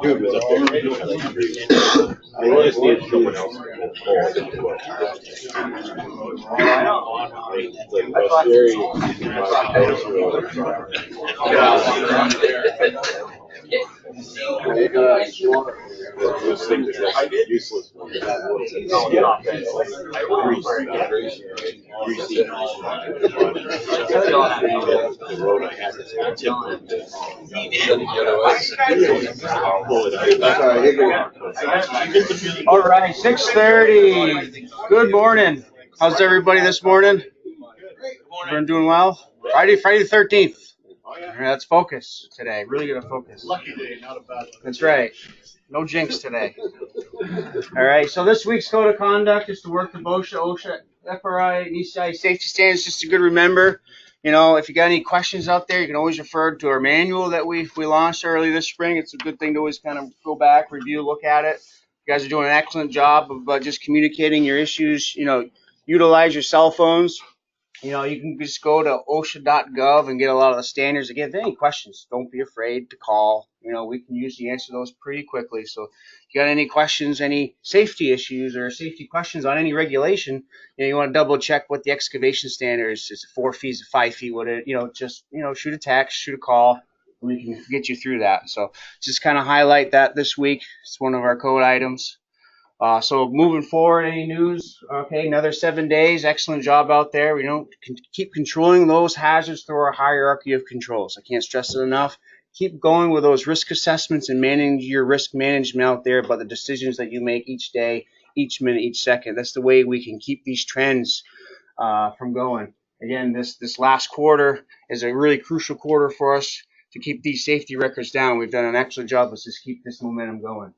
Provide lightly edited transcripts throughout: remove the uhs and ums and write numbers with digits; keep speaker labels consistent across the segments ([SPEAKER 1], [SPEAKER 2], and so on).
[SPEAKER 1] Dude was up there. I just needed someone else to call it. Those things are just useless. The road I have is
[SPEAKER 2] All right, 6:30. Good morning. How's everybody this morning? Everyone doing well? Friday the 13th. All right, let's focus today. Really gonna focus.
[SPEAKER 3] Lucky day, not a bad one.
[SPEAKER 2] That's right. No jinx today. All right, so this week's code of conduct is to work the OSHA, FRI, and ECI safety standards. Just a good remember. You know, if you got any questions out there, you can always refer to our manual that we launched early this spring. It's a good thing to always kind of go back, review, look at it. You guys are doing an excellent job of just communicating your issues. You know, utilize your cell phones. You know, you can just go to OSHA.gov and get a lot of the standards. Again, if you have any questions, don't be afraid to call. You know, we can usually answer those pretty quickly. So if you got any questions, any safety issues or safety questions on any regulation, you know, you want to double check what the excavation standards is. 4 feet, 5 feet, what it, you know, just, you know, shoot a text, shoot a call. We can get you through that. So just kind of highlight that this week. It's one of our code items. So moving forward, any news? Okay, another 7 days. Excellent job out there. We don't keep controlling those hazards through our hierarchy of controls. I can't stress it enough. Keep going with those risk assessments and manage your risk management out there by the decisions that you make each day, each minute, each second. That's the way we can keep these trends from going. Again, this last quarter is a really crucial quarter for us to keep these safety records down. We've done an excellent job. Let's just keep this momentum going.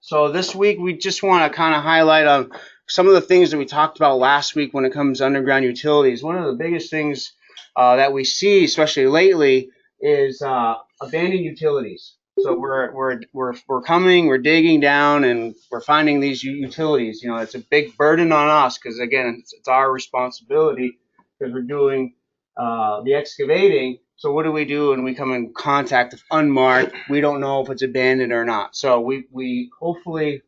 [SPEAKER 2] So this week, we just want to kind of highlight on some of the things that we talked about last week when it comes to underground utilities. One of the biggest things that we see, especially lately, is abandoned utilities. So we're coming, we're digging down, and we're finding these utilities. You know, it's a big burden on us because again, it's our responsibility because we're doing the excavating. So what do we do when we come in contact with unmarked? We don't know if it's abandoned or not. So we hopefully,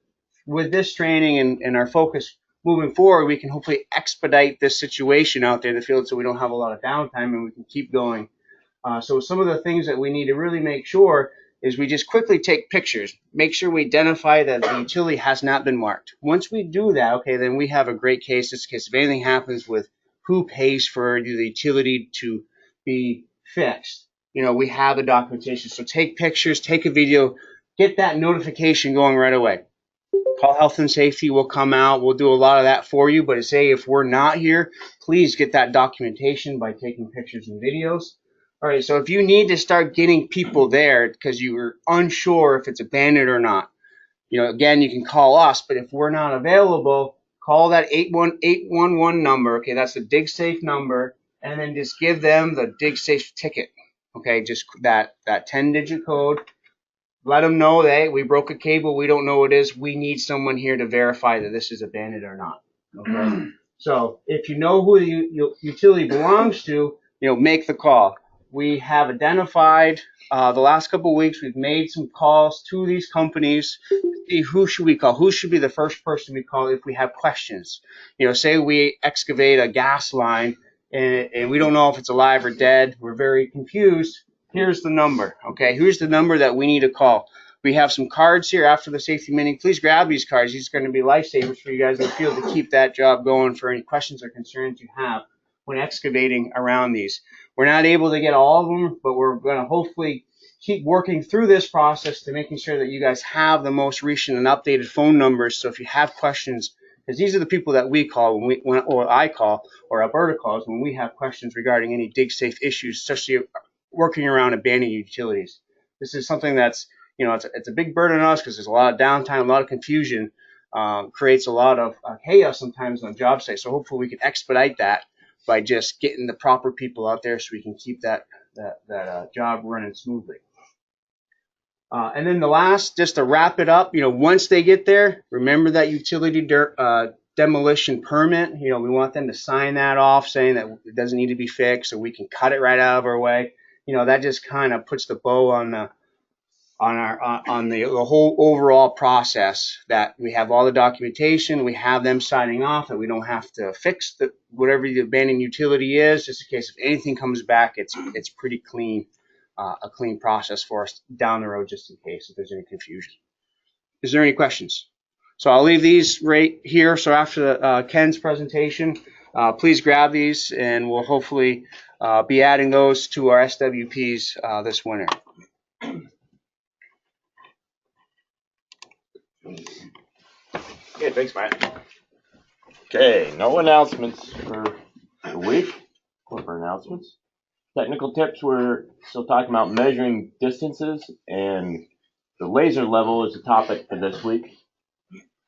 [SPEAKER 2] with this training and our focus moving forward, we can hopefully expedite this situation out there in the field so we don't have a lot of downtime and we can keep going. So some of the things that we need to really make sure is we just quickly take pictures. Make sure we identify that the utility has not been marked. Once we do that, okay, then we have a great case. In this case, if anything happens with who pays for the utility to be fixed, you know, we have the documentation. So take pictures, take a video, get that notification going right away. Call health and safety, we'll come out, we'll do a lot of that for you. But say if we're not here, please get that documentation by taking pictures and videos. All right, so if you need to start getting people there because you were unsure if it's abandoned or not, you know, again, you can call us, but if we're not available, call that 811 number. Okay, that's the DigSafe number, and then just give them the DigSafe ticket. Okay, just that 10-digit code. Let them know that hey, we broke a cable, we don't know what it is. We need someone here to verify that this is abandoned or not. Okay, so if you know who the utility belongs to, you know, make the call. We have identified the last couple of weeks. We've made some calls to these companies. Who should we call? Who should be the first person we call if we have questions? You know, say we excavate a gas line and we don't know if it's alive or dead. We're very confused. Here's the number. Okay, here's the number that we need to call. We have some cards here after the safety meeting. Please grab these cards. These are going to be lifesavers for you guys in the field to keep that job going for any questions or concerns you have when excavating around these. We're not able to get all of them, but we're going to hopefully keep working through this process to making sure that you guys have the most recent and updated phone numbers. So if you have questions, because these are the people that we call or I call, or Alberta calls when we have questions regarding any DigSafe issues, especially working around abandoned utilities. This is something that's, you know, it's a big burden on us because there's a lot of downtime, a lot of confusion, creates a lot of chaos sometimes on job sites. So hopefully we can expedite that by just getting the proper people out there so we can keep that job running smoothly. And then the last, just to wrap it up, you know, once they get there, remember that utility demolition permit. You know, we want them to sign that off saying that it doesn't need to be fixed so we can cut it right out of our way. You know, that just kind of puts the bow on on the whole overall process, that we have all the documentation, we have them signing off, that we don't have to fix whatever the abandoned utility is, just in case if anything comes back, it's pretty clean, a clean process for us down the road, just in case if there's any confusion. Is there any questions? So I'll leave these right here. So after Ken's presentation, please grab these, and we'll hopefully be adding those to our SWPs this winter.
[SPEAKER 1] Okay, thanks, Matt. Okay, no announcements for the week. Corporate announcements. Technical tips, we're still talking about measuring distances, and the laser level is the topic for this week.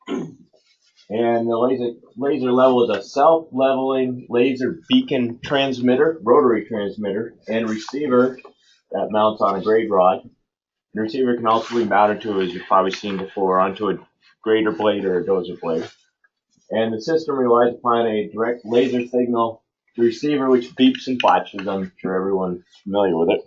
[SPEAKER 1] And the laser level is a self-leveling laser beacon transmitter, rotary transmitter, and receiver that mounts on a grade rod. The receiver can also be mounted to, as you've probably seen before, onto a grader blade or a dozer blade. And the system relies upon a direct laser signal to the receiver, which beeps and flashes. I'm sure everyone's familiar with it.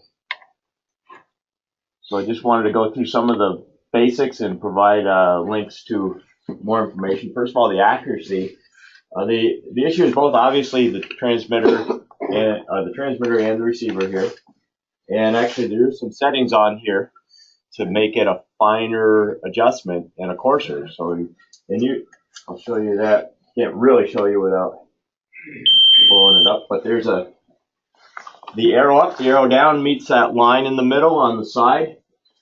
[SPEAKER 1] So I just wanted to go through some of the basics and provide links to more information. First of all, the accuracy. The issue is both obviously the transmitter and the receiver here. And actually, there's some settings on here to make it a finer adjustment and a coarser. So, I'll show you that. Can't really show you without blowing it up, but there's the arrow up, the arrow down meets that line in the middle on the side.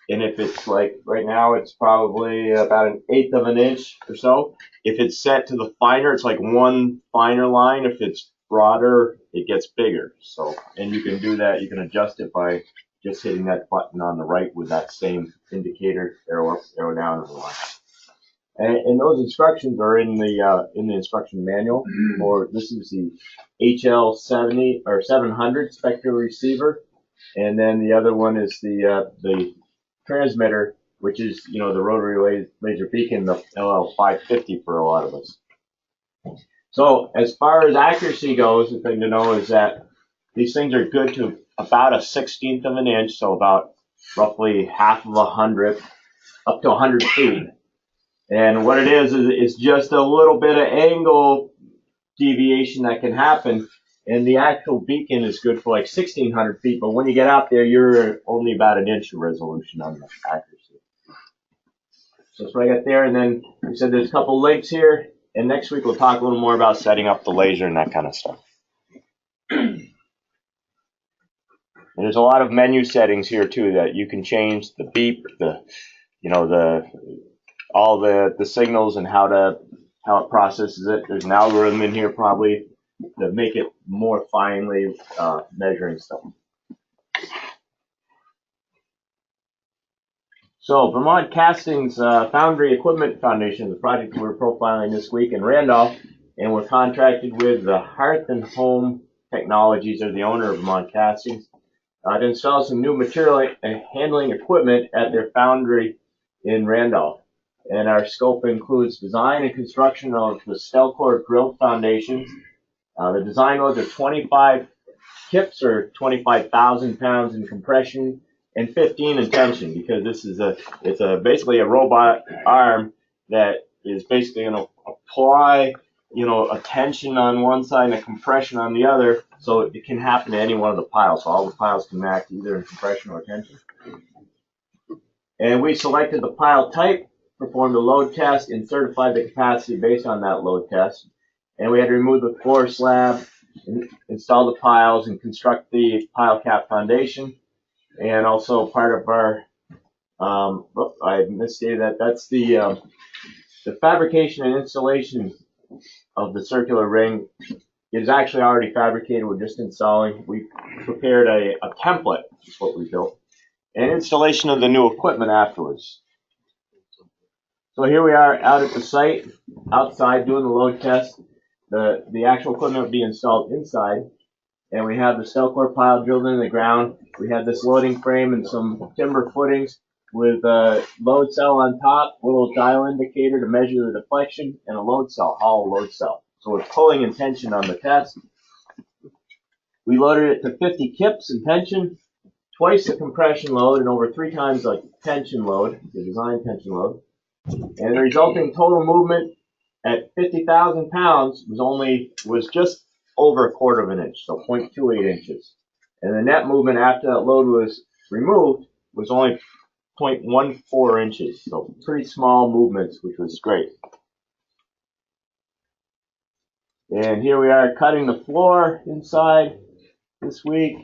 [SPEAKER 1] And if it's like right now, it's probably about 1/8 of an inch or so. If it's set to the finer, it's like one finer line. If it's broader, it gets bigger. So, and you can do that. You can adjust it by just hitting that button on the right with that same indicator, arrow up, arrow down, and the line. And those instructions are in the instruction manual. Or this is the HL70 or 700 spectral receiver, and then the other one is the transmitter, which is the rotary laser beacon, the LL550 for a lot of us. So as far as accuracy goes, the thing to know is that these things are good to about 1/16 of an inch, so about roughly half of 100th, up to 100 feet. And what it is just a little bit of angle deviation that can happen. And the actual beacon is good for like 1,600 feet, but when you get out there, you're only about 1 inch of resolution on the accuracy. So that's what I got there. And then we said there's a couple links here. And next week we'll talk a little more about setting up the laser and that kind of stuff. And there's a lot of menu settings here too that you can change the beep, all the signals and how it processes it. There's an algorithm in here probably to make it more finely measuring stuff. So Vermont Casting's Foundry Equipment Foundation, the project we're profiling this week in Randolph, and we're contracted with the Hearth and Home Technologies, they're the owner of Vermont Castings, to install some new material and handling equipment at their foundry in Randolph. And our scope includes design and construction of the Stelcor grill foundations. The design loads are 25 kips or 25,000 pounds in compression and 15 in tension, because this is basically a robot arm that is basically going to apply a tension on one side and a compression on the other, so it can happen to any one of the piles. So all the piles can act either in compression or tension. And we selected the pile type, performed the load test, and certified the capacity based on that load test. And we had to remove the floor slab, install the piles, and construct the pile cap foundation. And also part of our, I misstated that. That's the fabrication and installation of the circular ring is actually already fabricated. We're just installing. We prepared a template, is what we built, and installation of the new equipment afterwards. So here we are out at the site, outside doing the load test. The actual equipment will be installed inside, and we have the Stelcor pile drilled into the ground. We have this loading frame and some timber footings with a load cell on top, a little dial indicator to measure the deflection, and a load cell, hollow load cell. So we're pulling in tension on the test. We loaded it to 50 kips in tension, twice the compression load and over 3 times the tension load, the design tension load. And the resulting total movement at 50,000 pounds was just over a quarter of an inch, so 0.28 inches. And the net movement after that load was removed was only 0.14 inches, so pretty small movements, which was great. And here we are cutting the floor inside this week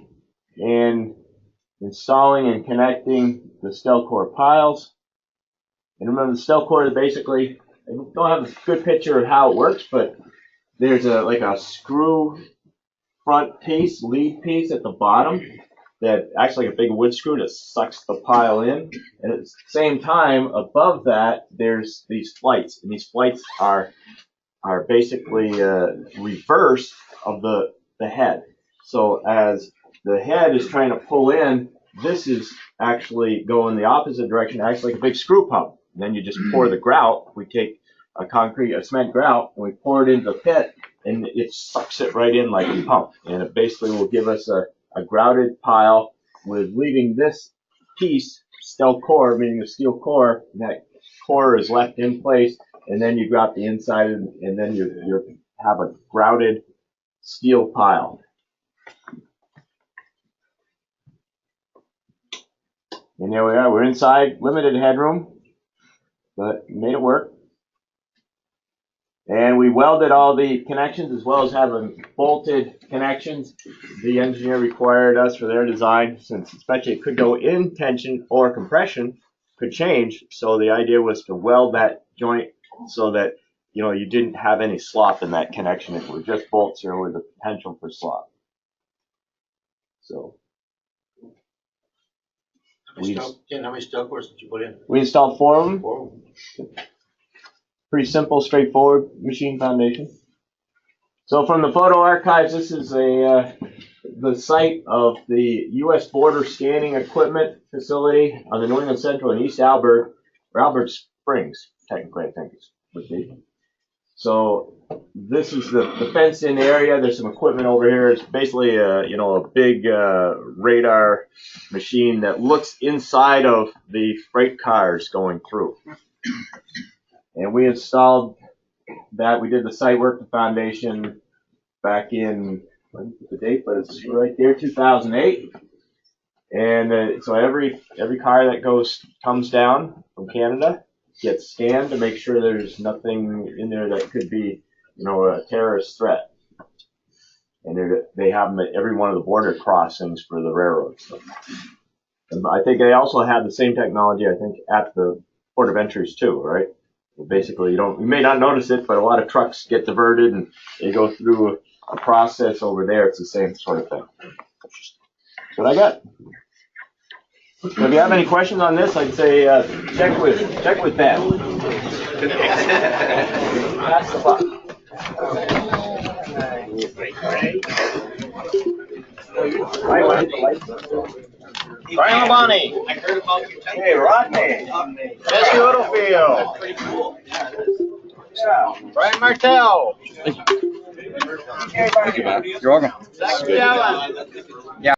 [SPEAKER 1] and installing and connecting the Stelcor piles. And remember, the Stelcor is basically, I don't have a good picture of how it works, but there's like a screw front piece, lead piece at the bottom that acts like a big wood screw that sucks the pile in. And at the same time, above that, there's these flights, and these flights are basically reverse of the head. So as the head is trying to pull in, this is actually going the opposite direction, acts like a big screw pump. And then you just pour the grout. We take a cement grout, and we pour it into the pit, and it sucks it right in like a pump. And it basically will give us a grouted pile with leaving this piece, Stelcor, meaning the steel core, and that core is left in place, and then you grout the inside, and then you have a grouted steel pile. And there we are. We're inside, limited headroom, but made it work. And we welded all the connections as well as having bolted connections. The engineer required us for their design, since especially it could go in tension or compression, could change. So the idea was to weld that joint so that you didn't have any slop in that connection. It was just bolts here with the potential for slop. So
[SPEAKER 3] how many Stelcors did you put in?
[SPEAKER 1] we installed 4 of them.
[SPEAKER 3] 4 of them.
[SPEAKER 1] Pretty simple, straightforward machine foundation. So from the photo archives, this is the site of the U.S. Border Scanning Equipment Facility on the New England Central in East Albert, or Albert Springs, technically I think it would be. So this is the fenced-in area. There's some equipment over here. It's basically a big radar machine that looks inside of the freight cars going through. And we installed that. We did the site work, the foundation, back in, I didn't put the date, but it's right there, 2008. And so every car that comes down from Canada gets scanned to make sure there's nothing in there that could be, a terrorist threat. And they have them at every one of the border crossings for the railroads. And I think they also have the same technology, I think, at the port of entries too, right? Basically, you may not notice it, but a lot of trucks get diverted and they go through a process over there. It's the same sort of thing. That's what I got. So if you have any questions on this, I'd say check with Ben. Pass the buck.
[SPEAKER 2] Brian Labonte. I heard about you.
[SPEAKER 1] Hey, Rodney.
[SPEAKER 2] Jesse Littlefield.
[SPEAKER 3] Pretty cool.
[SPEAKER 1] Yeah.
[SPEAKER 2] Brian Martell.
[SPEAKER 4] Thank you, Matt. You're welcome.
[SPEAKER 2] Zach Allen.